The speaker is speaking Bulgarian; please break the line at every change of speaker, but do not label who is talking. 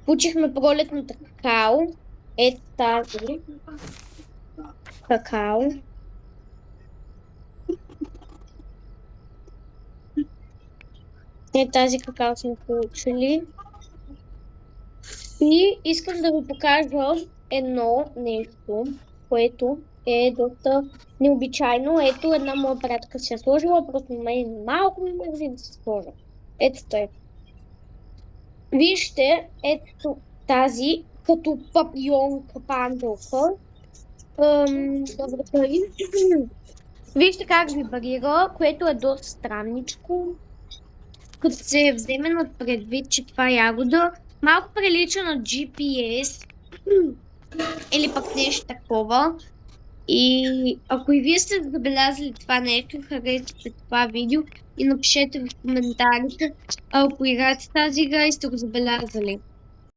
Получихме пролетно какао. Ето тази какао. Ето тази какао сме получили. И искам да ви покажа едно нещо, което е доста необичайно. Ето една моя приятелка си е сложила, просто мен малко ми мързи да се сложа. Ето тъй. Вижте, ето тази, като папионка панделка. Добре, тъй. Вижте как вибрира, което е доста странничко. Като се вземе на предвид, че това ягода малко прилича на GPS или пък нещо такова. И ако и вие сте забелязали това нещо, харесате това видео и напишете в коментарите, ако играете тази игра и сте го забелязали.